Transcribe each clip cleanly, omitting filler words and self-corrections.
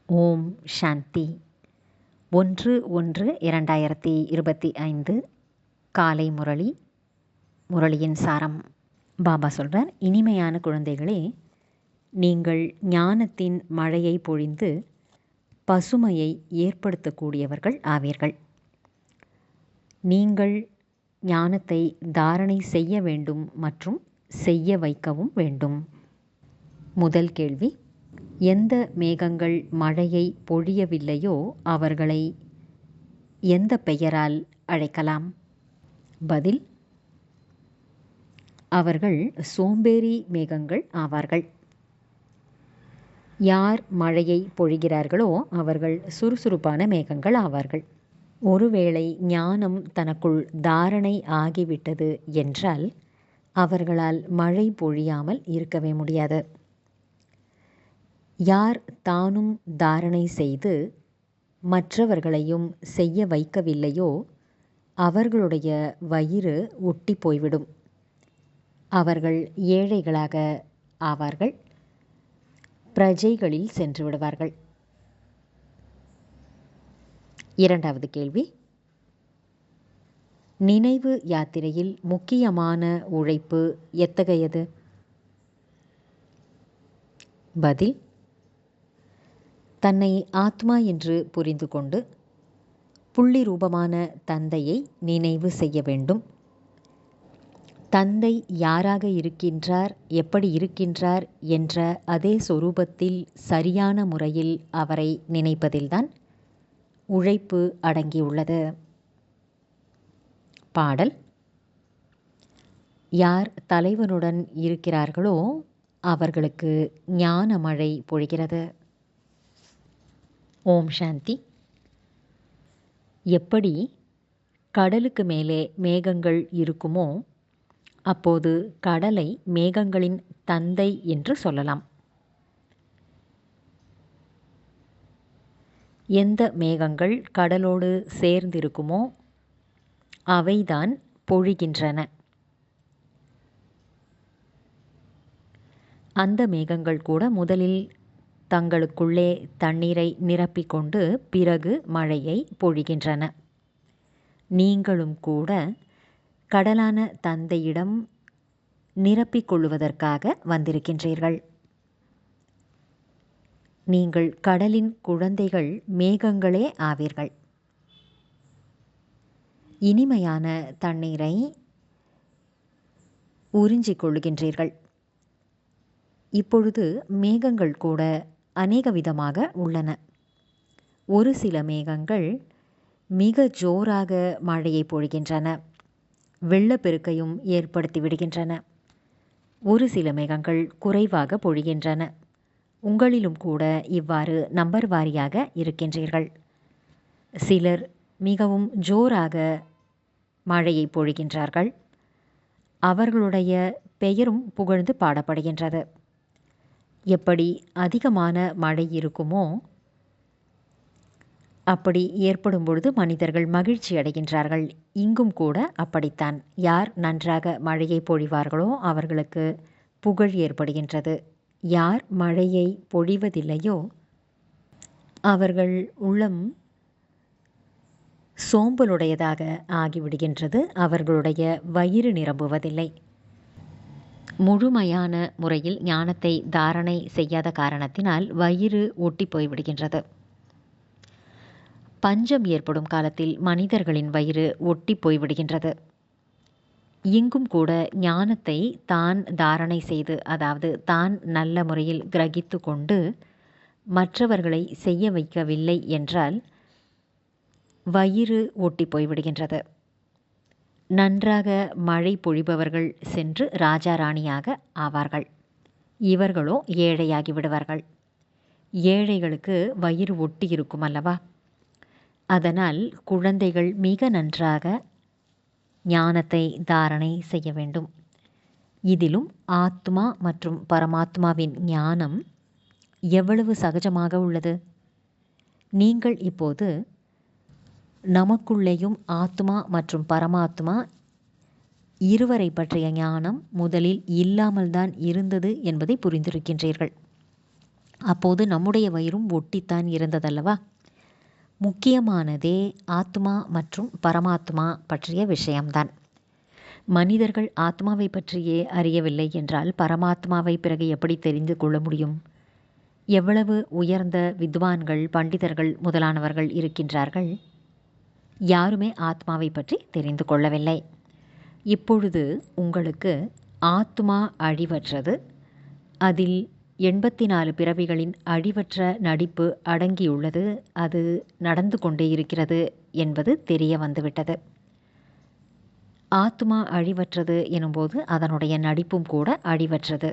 ஓம் சாந்தி. 1/1/2025 காலை முரளி. முரளியின் சாரம். பாபா சொல்றார், இனிமையான குழந்தைகளே, நீங்கள் ஞானத்தின் மழையை பொழிந்து பசுமையை ஏற்படுத்தக்கூடியவர்கள் ஆவீர்கள். நீங்கள் ஞானத்தை தாரணை செய்ய வேண்டும் மற்றும் செய்ய வைக்கவும் வேண்டும். முதல் கேள்வி, எந்த மேகங்கள் மழையை பொழியவில்லையோ அவர்களை எந்த பெயரால் அழைக்கலாம்? பதில், அவர்கள் சோம்பேறி மேகங்கள் ஆவார்கள். யார் மழையை பொழிகிறார்களோ அவர்கள் சுறுசுறுப்பான மேகங்கள் ஆவார்கள். ஒருவேளை ஞானம் தனக்குள் தாரணை ஆகிவிட்டது என்றால் அவர்களால் மழை பொழியாமல் இருக்கவே முடியாது. யார் தானும் தாரணை செய்து மற்றவர்களையும் செய்ய வைக்கவில்லையோ அவர்களுடைய வயிறு ஒட்டி போய்விடும். அவர்கள் ஏழைகளாக ஆவார்கள், பிரஜைகளில் சென்று விடுவார்கள். இரண்டாவது கேள்வி, நினைவு யாத்திரையில் முக்கியமான உழைப்பு எத்தகையது? பதில், தன்னை ஆத்மா என்று புரிந்து கொண்டு புள்ளி ரூபமான தந்தையை நினைவு செய்ய வேண்டும். தந்தை யாராக இருக்கின்றார், எப்படி இருக்கின்றார் என்ற அதே சொரூபத்தில் சரியான முறையில் அவரை நினைப்பதில்தான் உழைப்பு அடங்கியுள்ளது. பாடல். யார் தலைவனுடன் இருக்கிறார்களோ அவர்களுக்கு ஞான மழை பொழிகிறது. ஓம் சாந்தி. எப்படி கடலுக்கு மேலே மேகங்கள் இருக்குமோ அப்போது கடலை மேகங்களின் தந்தை என்று சொல்லலாம். எந்த மேகங்கள் கடலோடு சேர்ந்திருக்குமோ அவைதான் பொழிகின்றன. அந்த மேகங்கள் கூட முதலில் தங்களுக்குள்ளே தண்ணீரை நிரப்பிக்கொண்டு பிறகு மழையை பொழிகின்றன. நீங்களும் கூட கடலான தந்தையிடம் நிரப்பிக்கொள்வதற்காக வந்திருக்கின்றீர்கள். நீங்கள் கடலின் குழந்தைகள் மேகங்களே ஆவீர்கள். இனிமையான தண்ணீரை உறிஞ்சிக் கொள்ளுகின்றீர்கள். இப்பொழுது மேகங்கள் கூட அநேக விதமாக உள்ளன. ஒரு சில மேகங்கள் மிக ஜோராக மழையை பொழிகின்றன, வெள்ளப்பெருக்கையும் ஏற்படுத்தி விடுகின்றன. ஒரு சில மேகங்கள் குறைவாக பொழிகின்றன. உங்களிலும் கூட இவ்வாறு நம்பர் வாரியாக இருக்கின்றீர்கள். சிலர் மிகவும் ஜோராக மழையை பொழிகின்றார்கள். அவர்களுடைய பெயரும் புகழ்ந்து பாடப்படுகின்றது. எப்படி அதிகமான மழை இருக்குமோ அப்படி ஏற்படும் பொழுது மனிதர்கள் மகிழ்ச்சி அடைகின்றார்கள். இங்கும் கூட அப்படித்தான். யார் நன்றாக மழையை பொழிவார்களோ அவர்களுக்கு புகழ் ஏற்படுகின்றது. யார் மழையை பொழிவதில்லையோ அவர்கள் உள்ளம் சோம்பலுடையதாக ஆகிவிடுகின்றது. அவர்களுடைய வயிறு நிரம்புவதில்லை. முழுமையான முறையில் ஞானத்தை தாரணை செய்யாத காரணத்தினால் வயிறு ஒட்டி போய்விடுகின்றது. பஞ்சம் ஏற்படும் காலத்தில் மனிதர்களின் வயிறு ஒட்டி போய்விடுகின்றது. இங்கும் கூட ஞானத்தை தான் தாரணை செய்து, அதாவது தான் நல்ல முறையில் கிரகித்து கொண்டு மற்றவர்களை செய்ய வைக்கவில்லை என்றால் வயிறு ஒட்டி போய்விடுகின்றது. நன்றாக மழை பொழிபவர்கள் சென்று ராஜா ராணியாக ஆவார்கள். இவர்களோ ஏழையாகி விடுவார்கள். ஏழைகளுக்கு வயிறு ஒட்டி இருக்கும் அல்லவா? அதனால் குழந்தைகள் மிக நன்றாக ஞானத்தை தாரணை செய்ய வேண்டும். இதிலும் ஆத்மா மற்றும் பரமாத்மாவின் ஞானம் எவ்வளவு சகஜமாக உள்ளது. நீங்கள் இப்போது நமக்குள்ளேயும் ஆத்மா மற்றும் பரமாத்மா இருவரை பற்றிய ஞானம் முதலில் இல்லாமல் தான் இருந்தது என்பதை புரிந்திருக்கின்றீர்கள். அப்போது நம்முடைய வயிறும் ஒட்டித்தான் இருந்ததல்லவா? முக்கியமானதே ஆத்மா மற்றும் பரமாத்மா பற்றிய விஷயம்தான். மனிதர்கள் ஆத்மாவை பற்றியே அறியவில்லை என்றால் பரமாத்மாவை பிறகு எப்படி தெரிந்து கொள்ள முடியும்? எவ்வளவு உயர்ந்த வித்வான்கள், பண்டிதர்கள் முதலானவர்கள் இருக்கின்றார்கள், யாருமே ஆத்மாவை பற்றி தெரிந்து கொள்ளவில்லை. இப்பொழுது உங்களுக்கு ஆத்மா அழிவற்றது, அதில் 84 பிறவிகளின் அழிவற்ற நடிப்பு அடங்கியுள்ளது, அது நடந்து கொண்டே இருக்கிறது என்பது தெரிய வந்துவிட்டது. ஆத்மா அழிவற்றது எனும்போது அதனுடைய நடிப்பும் கூட அழிவற்றது.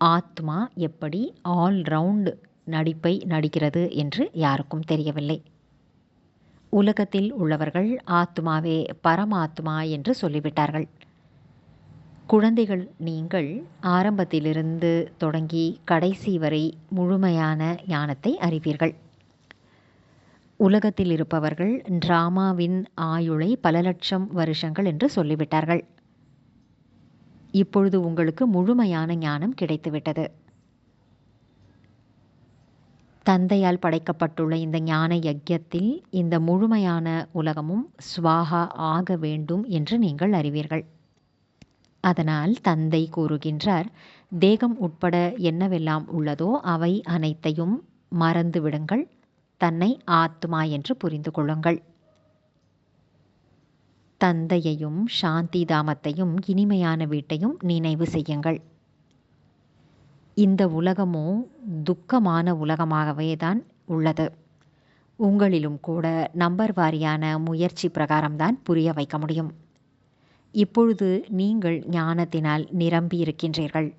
ஆத்மா எப்படி ஆல்ரவுண்ட் நடிப்பை நடிக்கிறது என்று யாருக்கும் தெரியவில்லை. உலகத்தில் உள்ளவர்கள் ஆத்மாவே பரமாத்மா என்று சொல்லிவிட்டார்கள். குழந்தைகள், நீங்கள் ஆரம்பத்திலிருந்து தொடங்கி கடைசி வரை முழுமையான ஞானத்தை அறிவீர்கள். உலகத்தில் இருப்பவர்கள் டிராமாவின் ஆயுளை பல லட்சம் வருஷங்கள் என்று சொல்லிவிட்டார்கள். இப்பொழுது உங்களுக்கு முழுமையான ஞானம் கிடைத்துவிட்டது. தந்தையால் படைக்கப்பட்டுள்ள இந்த ஞான யஜ்யத்தில் இந்த முழுமையான உலகமும் ஸ்வாகா ஆக வேண்டும் என்று நீங்கள் அறிவீர்கள். அதனால் தந்தை கூறுகின்றார், தேகம் உட்பட என்னவெல்லாம் உள்ளதோ அவை அனைத்தையும் மறந்து விடுங்கள், தன்னை ஆத்மா என்று புரிந்து கொள்ளுங்கள். தந்தையையும் சாந்தி தாமத்தையும் இனிமையான வீட்டையும் நினைவு செய்யுங்கள். இந்த உலகமோ துக்கமான உலகமாகவே தான் உள்ளது. உங்களிலும் கூட நம்பர் வாரியான முயற்சி பிரகாரம்தான் புரிய வைக்க முடியும். இப்பொழுது நீங்கள் ஞானத்தினால் நிரம்பி இருக்கின்றீர்கள்.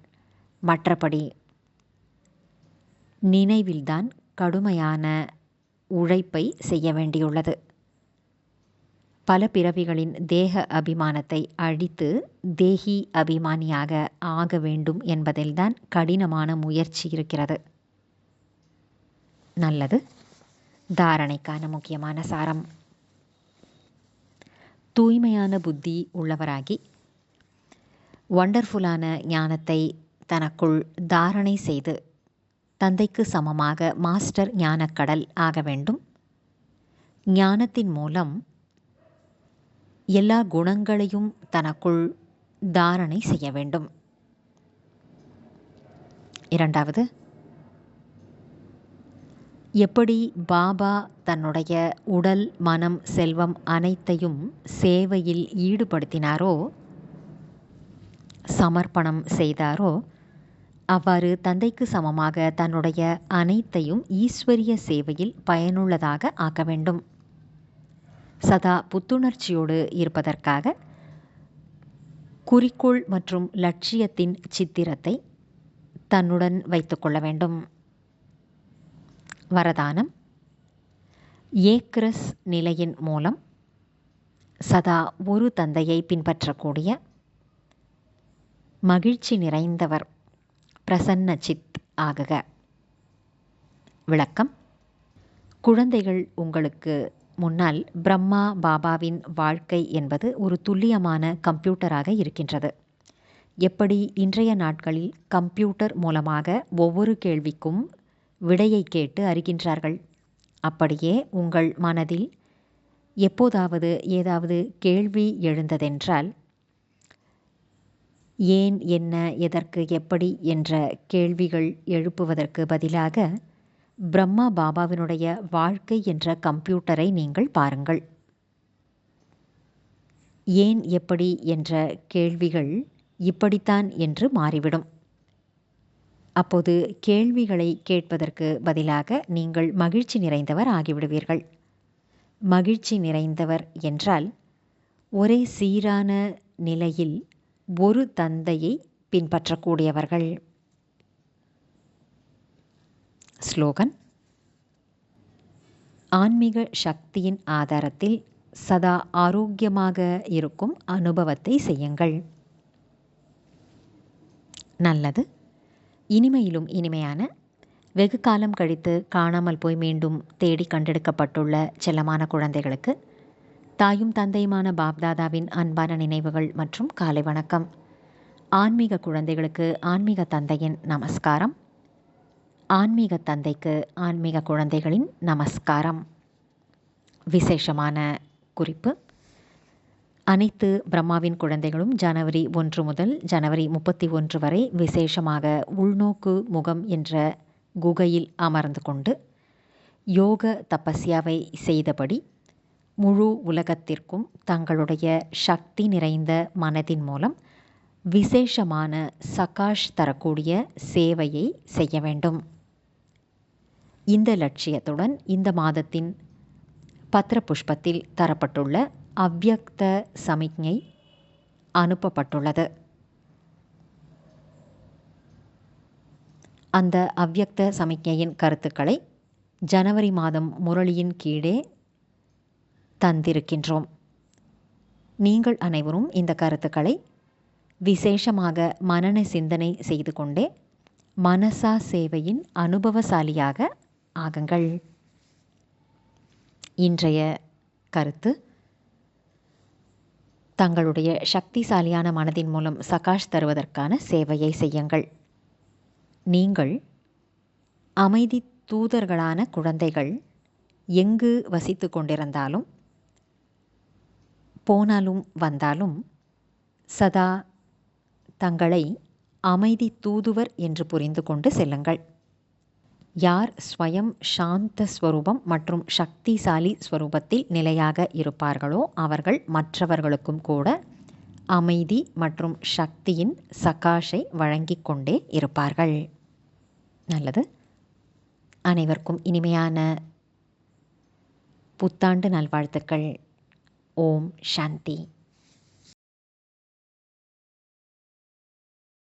மற்றபடி நினைவில்தான் கடுமையான உழைப்பை செய்ய வேண்டியுள்ளது. பல பிறவிகளின் தேக அபிமானத்தை அழித்து தேகி அபிமானியாக ஆக வேண்டும் என்பதில்தான் கடினமான முயற்சி இருக்கிறது. நல்லது. தாரணைக்கான முக்கியமான சாரம்: தூய்மையான புத்தி உள்ளவராகி வண்டர்ஃபுல்லான ஞானத்தை தனக்குள் தாரணை செய்து தந்தைக்கு சமமாக மாஸ்டர் ஞானக்கடல் ஆக வேண்டும். ஞானத்தின் மூலம் எல்லா குணங்களையும் தனக்குள் தாரணை செய்ய வேண்டும். இரண்டாவது, எப்படி பாபா தன்னுடைய உடல், மனம், செல்வம் அனைத்தையும் சேவையில் ஈடுபடுத்தினாரோ, சமர்ப்பணம் செய்தாரோ, அவ்வாறு தந்தைக்கு சமமாக தன்னுடைய அனைத்தையும் ஈஸ்வரிய சேவையில் பயனுள்ளதாக ஆக்க வேண்டும். சதா புத்துணர்ச்சியோடு இருப்பதற்காக குறிக்கோள் மற்றும் லட்சியத்தின் சித்திரத்தை தன்னுடன் வைத்துக்கொள்ள வேண்டும். வரதானம்: ஏக்ரஸ் நிலையின் மூலம் சதா ஒரு தந்தையை பின்பற்றக்கூடிய மகிழ்ச்சி நிறைந்தவர், பிரசன்ன சித் ஆகுக. விளக்கம்: குழந்தைகள், உங்களுக்கு முன்னால் பிரம்மா பாபாவின் வாழ்க்கை என்பது ஒரு துல்லியமான கம்ப்யூட்டராக இருக்கின்றது. எப்படி இன்றைய நாட்களில் கம்ப்யூட்டர் மூலமாக ஒவ்வொரு கேள்விக்கும் விடையை கேட்டு அறிகின்றார்கள், அப்படியே உங்கள் மனதில் எப்போதாவது ஏதாவது கேள்வி எழுந்ததென்றால், ஏன், என்ன, எதற்கு, எப்படி என்ற கேள்விகள் எழுப்புவதற்கு பதிலாக பிரம்மா பாபாவினுடைய வாழ்க்கை என்ற கம்ப்யூட்டரை நீங்கள் பாருங்கள். ஏன், எப்படி என்ற கேள்விகள் இப்படித்தான் என்று மாறிவிடும். அப்போது கேள்விகளை கேட்பதற்கு பதிலாக நீங்கள் மகிழ்ச்சி நிறைந்தவர் ஆகிவிடுவீர்கள். மகிழ்ச்சி நிறைந்தவர் என்றால் ஒரே சீரான நிலையில் ஒரு தந்தையை பின்பற்றக்கூடியவர்கள். ஸ்லோகன்: ஆன்மீக சக்தியின் ஆதாரத்தில் சதா ஆரோக்கியமாக இருக்கும் அனுபவத்தை செய்யுங்கள். நல்லது. இனிமையிலும் இனிமையான, வெகு காலம் கழித்து காணாமல் போய் மீண்டும் தேடி கண்டெடுக்கப்பட்டுள்ள செல்லமான குழந்தைகளுக்கு தாயும் தந்தையுமான பாப்தாதாவின் அன்பான நினைவுகள் மற்றும் காலை வணக்கம். ஆன்மீக குழந்தைகளுக்கு ஆன்மீக தந்தையின் நமஸ்காரம். ஆன்மீக தந்தைக்கு ஆன்மீக குழந்தைகளின் நமஸ்காரம். விசேஷமான குறிப்பு: அனைத்து பிரம்மாவின் குழந்தைகளும் ஜனவரி 1 முதல் ஜனவரி 31 வரை விசேஷமாக உள்நோக்கு முகம் என்ற குகையில் அமர்ந்து கொண்டு யோக தபஸ்யாவை செய்தபடி முழு உலகத்திற்கும் தங்களுடைய சக்தி நிறைந்த மனதின் மூலம் விசேஷமான சகாஷ் தரக்கூடிய சேவையை செய்ய வேண்டும். இந்த லட்சியத்துடன் இந்த மாதத்தின் பத்ர புஷ்பத்தில் தரப்பட்டுள்ள அவ்யக்த சமிக்ஞை அனுப்பப்பட்டுள்ளது. அந்த அவ்யக்த சமிக்ஞையின் கருத்துக்களை ஜனவரி மாதம் முரளியின் கீழே தந்திருக்கின்றோம். நீங்கள் அனைவரும் இந்த கருத்துக்களை விசேஷமாக மனன சிந்தனை செய்து கொண்டே மனசா சேவையின் அனுபவசாலியாக ஆகுங்கள். இன்றைய கருத்து: தங்களுடைய சக்திசாலியான மனதின் மூலம் சகாஷ் தருவதற்கான சேவையை செய்யுங்கள். நீங்கள் அமைதி தூதர்களான குழந்தைகள் எங்கு வசித்து கொண்டிருந்தாலும் போனாலும் வந்தாலும் சதா தங்களை அமைதி தூதுவர் என்று புரிந்து கொண்டு செல்லுங்கள். யார் ஸ்வயம் சாந்த ஸ்வரூபம் மற்றும் சக்திசாலி ஸ்வரூபத்தில் நிலையாக இருப்பார்களோ அவர்கள் மற்றவர்களுக்கும் கூட அமைதி மற்றும் சக்தியின் சகாஷை வழங்கிக் கொண்டே இருப்பார்கள். நல்லது. அனைவருக்கும் இனிமையான புத்தாண்டு நல்வாழ்த்துக்கள். ஓம் சாந்தி.